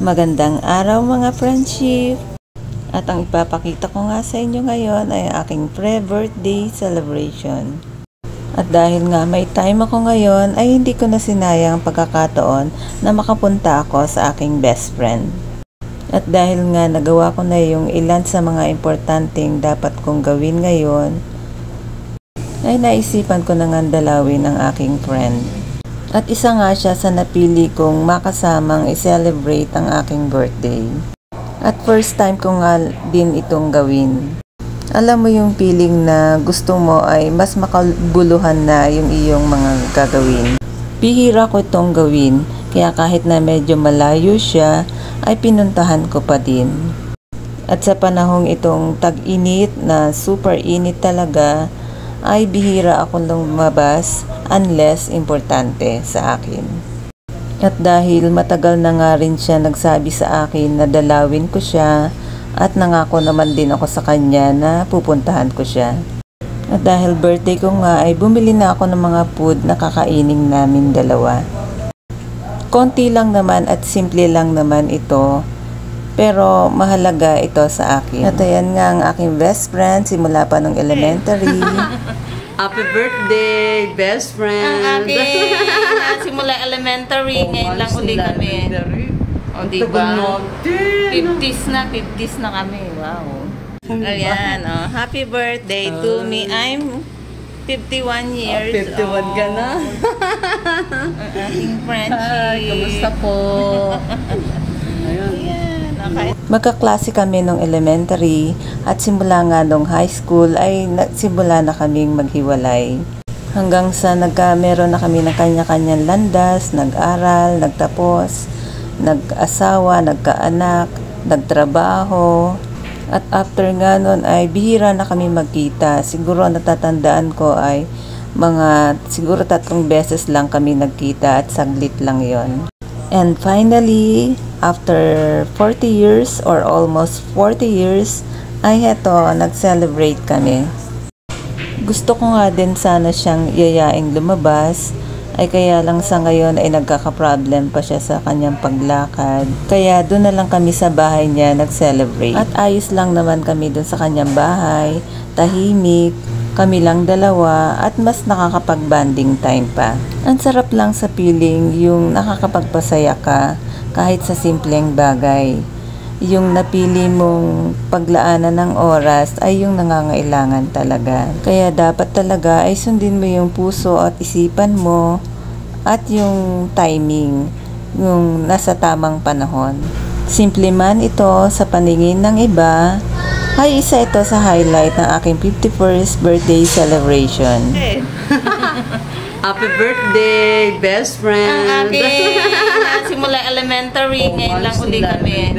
Magandang araw mga friendship! At ang ipapakita ko nga sa inyo ngayon ay aking pre-birthday celebration. At dahil nga may time ako ngayon ay hindi ko na sinayang ang pagkakataon na makapunta ako sa aking best friend. At dahil nga nagawa ko na yung ilan sa mga importanteng dapat kong gawin ngayon, ay naisipan ko na nga dalawin ang aking friend. At isa nga siya sa napili kong makasamang i-celebrate ang aking birthday. At first time ko nga din itong gawin. Alam mo yung feeling na gusto mo ay mas makabuluhan na yung iyong mga gagawin. Bihira ko itong gawin, kaya kahit na medyo malayo siya, ay pinuntahan ko pa din. At sa panahong itong tag-init na super init talaga, ay bihira akong lumabas unless importante sa akin. At dahil matagal na nga rin siya nagsabi sa akin na dalawin ko siya at nangako naman din ako sa kanya na pupuntahan ko siya. At dahil birthday ko nga ay bumili na ako ng mga food na kakainin namin dalawa. Konti lang naman at simple lang naman ito, pero mahalaga ito sa akin. At ayan nga ang aking best friend simula pa nung elementary. Happy birthday, best friend! Ang aking simula elementary, ngayon lang uli kami. O diba? 50s na kami. Wow. Ayan, oh. Happy birthday to me. I'm 51 years 51 ka na? Ang aking friendship. Ay, kamusta po? Ayan, okay. Magkaklase kami nung elementary at simula nga nung high school ay simula na kaming maghiwalay. Hanggang sa meron na kami ng kanya-kanyang landas, nag-aral, nagtapos, nag-asawa, nagkaanak, nagtrabaho. At after nga nun ay bihira na kami magkita. Siguro natatandaan ko ay siguro 3 beses lang kami nagkita at saglit lang yon. And finally, after 40 years or almost 40 years, ay heto, nag-celebrate kami. Gusto ko nga din sana siyang yayaing lumabas, ay kaya lang sa ngayon ay nagkaka-problem pa siya sa kanyang paglakad. Kaya doon na lang kami sa bahay niya nag-celebrate. At ayos lang naman kami doon sa kanyang bahay, tahimik, kami lang dalawa at mas nakakapag-bonding time pa. Ang sarap lang sa feeling yung nakakapagpasaya ka kahit sa simpleng bagay. Yung napili mong paglaanan ng oras ay yung nangangailangan talaga. Kaya dapat talaga ay sundin mo yung puso at isipan mo at yung timing, yung nasa tamang panahon. Simple man ito sa paningin ng iba, ay isa ito sa highlight ng aking 51st birthday celebration. Happy birthday, best friend! Ang aking simula elementary, ngayon lang uli kami.